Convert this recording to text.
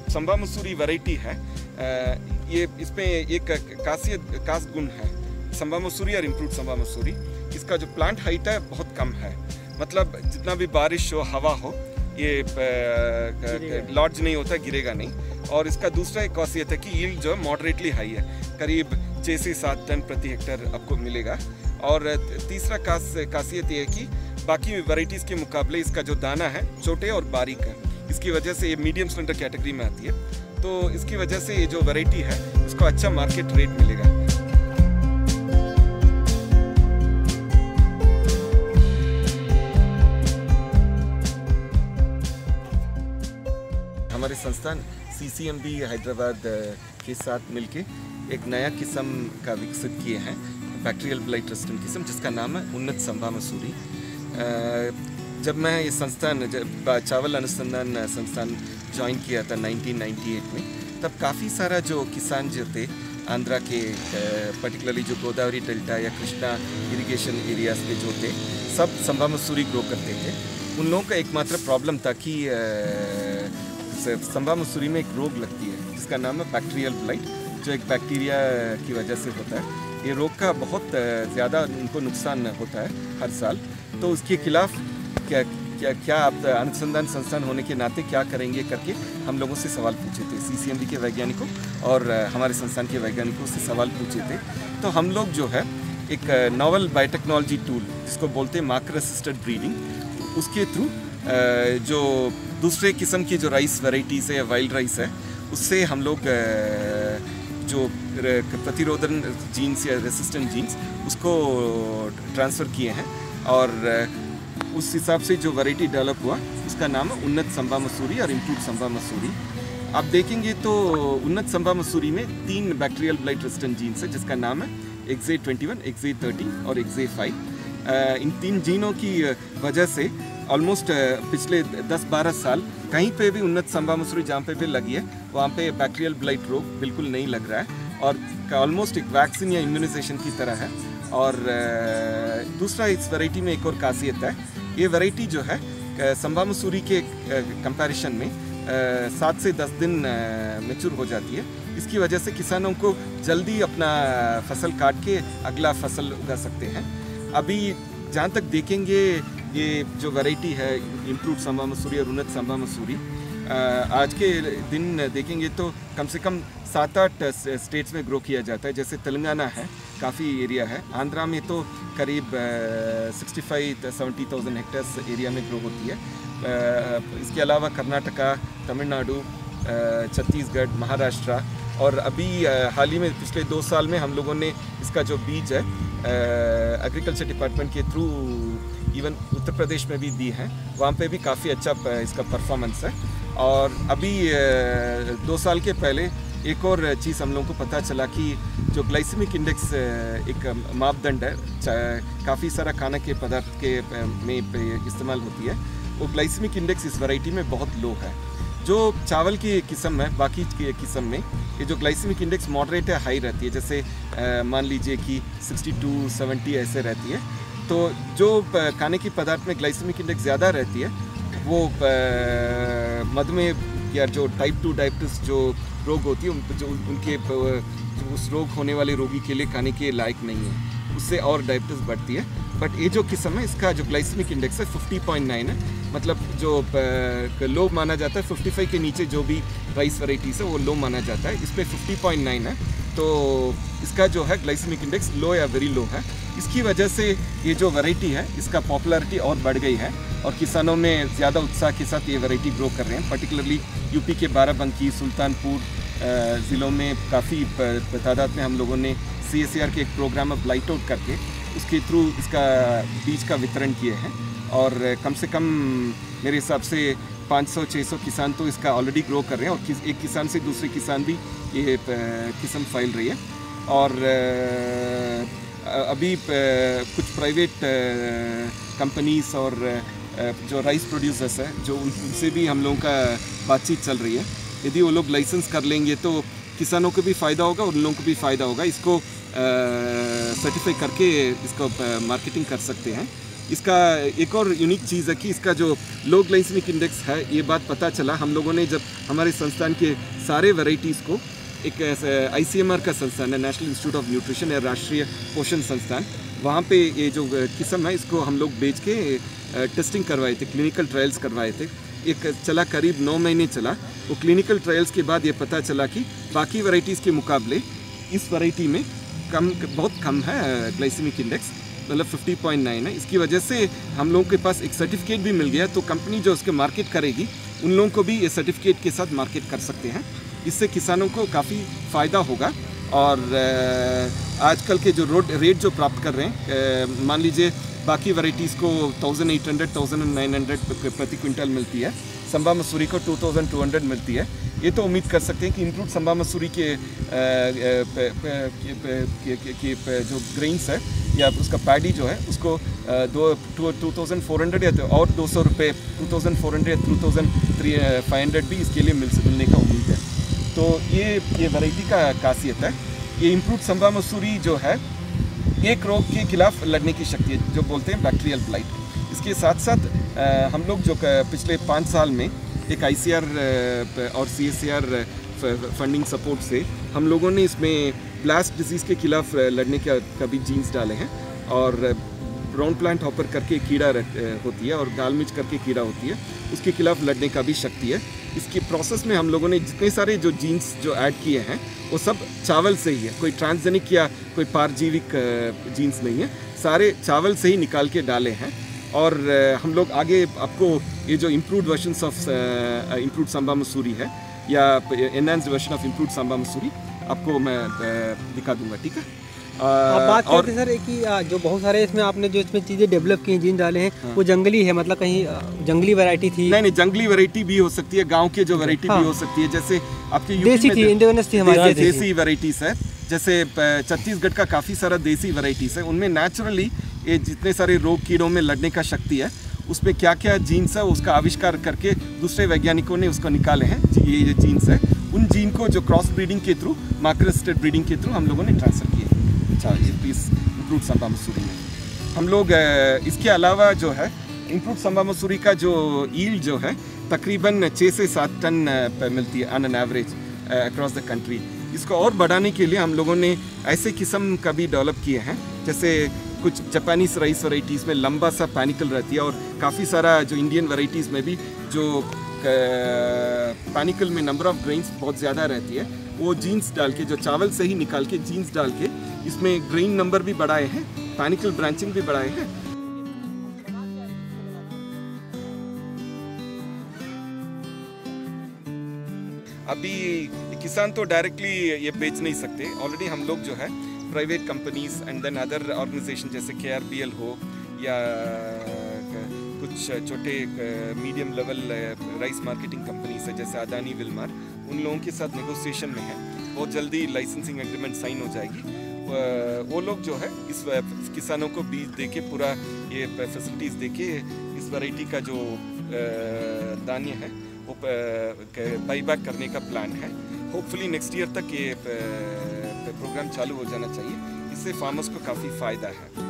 Samba Mussoorie variety है, ये इसमें एक खास गुण है संबा मसूरी और इम्प्रूव संबा मसूरी। इसका जो प्लांट हाइट है बहुत कम है, मतलब जितना भी बारिश हो हवा हो ये लॉड्ज नहीं होता, गिरेगा नहीं। और इसका दूसरा एक खासियत है कि यील्ड जो है मॉडरेटली हाई है, करीब 6 से 7 टन प्रति हेक्टेयर आपको मिलेगा। और तीसरा खासियत ये है कि बाकी वैरायटीज़ के मुकाबले इसका जो दाना है छोटे और बारीक है, इसकी वजह से ये मीडियम स्लेंडर कैटेगरी में आती है। तो इसकी वजह से ये जो वैरायटी है उसको अच्छा मार्केट रेट मिलेगा। हमारे संस्थान CCMB हैदराबाद के साथ मिलके एक नया किस्म का विकसित किए हैं, बैक्टीरियल ब्लाइट रेजिस्टेंट किस्म, जिसका नाम है उन्नत संबा मसूरी। जब मैं ये संस्थान चावल अनुसंधान संस्थान ज्वाइन किया था 1998 में, तब काफ़ी सारा जो किसान जो थे आंध्रा के, पर्टिकुलरली जो गोदावरी डेल्टा या कृष्णा इरिगेशन एरियाज के जो थे, सब संबा मसूरी ग्रो करते थे। उन लोगों का एकमात्र प्रॉब्लम था कि संबा मसूरी में एक रोग लगती है जिसका नाम है बैक्टीरियल ब्लाइट, जो एक बैक्टीरिया की वजह से होता है। ये रोग का बहुत ज़्यादा उनको नुकसान होता है हर साल। तो उसके खिलाफ क्या आप अनुसंधान संस्थान होने के नाते क्या करेंगे करके हम लोगों से सवाल पूछे थे, CCMB के वैज्ञानिकों और हमारे संस्थान के वैज्ञानिकों से सवाल पूछे थे। तो हम लोग जो है एक नॉवल बायोटेक्नोलॉजी टूल जिसको बोलते हैं मार्कर असिस्टेड ब्रीडिंग, उसके थ्रू जो दूसरे किस्म की जो राइस वैरायटीज़ है या वाइल्ड राइस है, उससे हम लोग जो प्रतिरोधन जीन्स या रेसिस्टेंट जीन्स उसको ट्रांसफ़र किए हैं। और उस हिसाब से जो वैरायटी डेवलप हुआ उसका नाम है उन्नत संबा मसूरी और इम्प्रूव संबा मसूरी। आप देखेंगे तो उन्नत संबा मसूरी में 3 बैक्टीरियल ब्लाइट रेजिस्टेंट जीन्स है, जिसका नाम है XA21, XA13 और XA5। इन 3 जीनों की वजह से ऑलमोस्ट पिछले 10-12 साल कहीं पे भी उन्नत संबा मसूरी जहाँ पे भी लगी है वहाँ पे बैक्टीरियल ब्लाइट रोग बिल्कुल नहीं लग रहा है, और ऑलमोस्ट एक वैक्सीन या इम्यूनाइजेशन की तरह है। और दूसरा इस वैरायटी में एक और खासियत है, ये वैरायटी जो है संबा मसूरी के कंपैरिजन में 7 से 10 दिन मैच्योर हो जाती है। इसकी वजह से किसानों को जल्दी अपना फसल काट के अगला फसल उगा सकते हैं। अभी जहाँ तक देखेंगे ये जो वैरायटी है इम्प्रूव संबा मसूरी और उन्नत संबा मसूरी, आज के दिन देखेंगे तो कम से कम 7-8 स्टेट्स में ग्रो किया जाता है। जैसे तेलंगाना है, काफ़ी एरिया है। आंध्रा में तो करीब 65-70,000 हेक्टेयर्स एरिया में ग्रो होती है। इसके अलावा कर्नाटका, तमिलनाडु, छत्तीसगढ़, महाराष्ट्र, और अभी हाल ही में पिछले 2 साल में हम लोगों ने इसका जो बीज है एग्रीकल्चर डिपार्टमेंट के थ्रू इवन उत्तर प्रदेश में भी दी है, वहाँ पे भी काफ़ी अच्छा इसका परफॉर्मेंस है। और अभी 2 साल के पहले एक और चीज़ हम लोगों को पता चला कि जो ग्लाइसेमिक इंडेक्स एक मापदंड है, काफ़ी सारा खाना के पदार्थ के में इस्तेमाल होती है, वो ग्लाइसेमिक इंडेक्स इस वैरायटी में बहुत लो है। जो चावल की किस्म है, बाकी की किस्म में ये जो ग्लाइसेमिक इंडेक्स मॉडरेट है, हाई रहती है, जैसे मान लीजिए कि 62-70 ऐसे रहती है। तो जो खाने की पदार्थ में ग्लाइसेमिक इंडेक्स ज़्यादा रहती है वो मधुमेह या जो टाइप 2 डायबिटीज जो रोग होती है, जो उनके उस रोग होने वाले रोगी के लिए खाने के लायक नहीं है, उससे और डायबिटीज बढ़ती है। बट ये जो किस्म है इसका जो ग्लाइसेमिक इंडेक्स है 50.9 है, मतलब जो लो माना जाता है। 55 के नीचे जो भी राइस वैराइटीज़ है वो लो माना जाता है, इस पर 50.9 है। तो इसका जो है ग्लाइसेमिक इंडेक्स लो या वेरी लो है। इसकी वजह से ये जो वैरायटी है इसका पॉपुलैरिटी और बढ़ गई है और किसानों में ज़्यादा उत्साह के साथ ये वैरायटी ग्रो कर रहे हैं। पर्टिकुलरली यूपी के बाराबंकी, सुल्तानपुर ज़िलों में काफ़ी तादाद में हम लोगों ने CSIR के एक प्रोग्राम में ब्लाइट आउट करके उसके थ्रू इसका बीज का वितरण किए हैं। और कम से कम मेरे हिसाब से 500-600 किसान तो इसका ऑलरेडी ग्रो कर रहे हैं, और एक किसान से दूसरे किसान भी ये किस्म फैल रही है। और अभी कुछ प्राइवेट कंपनीज और जो राइस प्रोड्यूसर्स है जो उनसे भी हम लोगों का बातचीत चल रही है। यदि वो लोग लाइसेंस कर लेंगे तो किसानों को भी फ़ायदा होगा और उन लोगों को भी फ़ायदा होगा। इसको सर्टिफाई करके इसको मार्केटिंग कर सकते हैं। इसका एक और यूनिक चीज़ है कि इसका जो लो ग्लाइसेमिक इंडेक्स है, ये बात पता चला हम लोगों ने जब हमारे संस्थान के सारे वैरायटीज़ को एक ICMR का संस्थान है, नेशनल इंस्टीट्यूट ऑफ न्यूट्रिशन या राष्ट्रीय पोषण संस्थान, वहाँ पे ये जो किस्म है इसको हम लोग बेच के टेस्टिंग करवाए थे, क्लिनिकल ट्रायल्स करवाए थे। एक चला करीब 9 महीने चला। वो क्लिनिकल ट्रायल्स के बाद ये पता चला कि बाकी वैरायटीज़ के मुकाबले इस वैरायटी में बहुत कम है ग्लाइसेमिक इंडेक्स, मतलब 50.9 है। इसकी वजह से हम लोगों के पास एक सर्टिफिकेट भी मिल गया, तो कंपनी जो उसके मार्केट करेगी उन लोगों को भी ये सर्टिफिकेट के साथ मार्केट कर सकते हैं। इससे किसानों को काफ़ी फ़ायदा होगा। और आजकल के जो रेट जो प्राप्त कर रहे हैं, मान लीजिए बाकी वैरायटीज़ को 1800 1900 प्रति क्विंटल मिलती है, संबा मसूरी को 2200 मिलती है। ये तो उम्मीद कर सकते हैं कि इम्प्रूव संबा मसूरी के जो ग्रेन्स है या उसका पैडी जो है उसको 2400 या तो और 200 रुपये 2400 या 2500 भी इसके लिए मिलने का उम्मीद है। तो ये वैरायटी का खासियत है। ये इम्प्रूव संबा मसूरी जो है एक रोग के खिलाफ लड़ने की शक्ति है, जो बोलते हैं बैक्टीरियल ब्लाइट। इसके साथ साथ हम लोग जो पिछले 5 साल में एक ICR और CSIR फंडिंग सपोर्ट से हम लोगों ने इसमें ब्लास्ट डिजीज़ के खिलाफ लड़ने का भी जीन्स डाले हैं। और ब्राउन प्लांट हॉपर करके कीड़ा होती है और गाल मिर्च करके कीड़ा होती है, उसके खिलाफ लड़ने का भी शक्ति है। इसके प्रोसेस में हम लोगों ने जितने सारे जो जीन्स जो ऐड किए हैं वो सब चावल से ही है, कोई ट्रांसजेनिक या कोई पारजीविक जीन्स नहीं है, सारे चावल से ही निकाल के डाले हैं। और हम लोग आगे आपको ये जो improved versions of improved Samba Mussoorie है या enhanced version of improved Samba Mussoorie आपको मैं दिखा दूंगा, ठीक है। आप बात करते सर कि जो बहुत सारे इसमें आपने जो इसमें चीज़ें डेवलप की जीन डाले हैं, हाँ। वो जंगली है, मतलब कहीं जंगली वैरायटी थी? नहीं, जंगली वैरायटी भी हो सकती है, गांव के जो वैरायटी भी हो सकती है। जैसे आपके देसी थी, इंडिजिनस थी हमारी देसी वैरायटीज़ है। जैसे छत्तीसगढ़ का काफ़ी सारा देसी वैरायटीज़ है, उनमें नेचुरली ये जितने सारे रोग कीड़ों में लड़ने का शक्ति है, उसमें क्या क्या जीन्स है उसका आविष्कार करके दूसरे वैज्ञानिकों ने उसको निकाले हैं। ये जीन्स है, उन जीन को जो क्रॉस ब्रीडिंग के थ्रू, माइक्रो असिस्टेड ब्रीडिंग के थ्रू हम लोगों ने ट्रांसफर किए। अच्छा, ये पीस इम्प्रूव्ड संबा मसूरी में हम लोग इसके अलावा जो है इम्प्रूव्ड संबा मसूरी का जो यील्ड जो है तकरीबन 6 से 7 टन मिलती है on an average across the country. इसको और बढ़ाने के लिए हम लोगों ने ऐसे किस्म का भी डेवलप किए हैं, जैसे कुछ जापानीज राइस वैरायटीज़ में लंबा सा पैनिकल रहती है और काफ़ी सारा जो इंडियन वैरायटीज़ में भी जो पैनिकल में नंबर ऑफ ग्रेन्स बहुत ज़्यादा रहती है, वो जीन्स डाल के, जो चावल से ही निकाल के जीन्स डाल के इसमें ग्रेन नंबर भी बढ़ाए हैं, पैनिकल ब्रांचिंग भी बढ़ाए हैं। अभी किसान तो डायरेक्टली ये बेच नहीं सकते, ऑलरेडी हम लोग जो है private companies and then other organization जैसे KRBL हो या कुछ छोटे medium level rice marketing companies है जैसे अदानी विलमार, उन लोगों के साथ नेगोशिएशन में है। बहुत जल्दी लाइसेंसिंग एग्रीमेंट साइन हो जाएगी। वो लोग जो है इस किसानों को बीज देके पूरा ये फैसिलिटीज़ देके इस वैरायटी का जो दाने है वो बाईबैक करने का प्लान है। होपफुली नेक्स्ट ईयर तक ये प्रोग्राम चालू हो जाना चाहिए। इससे फार्मर्स को काफ़ी फ़ायदा है।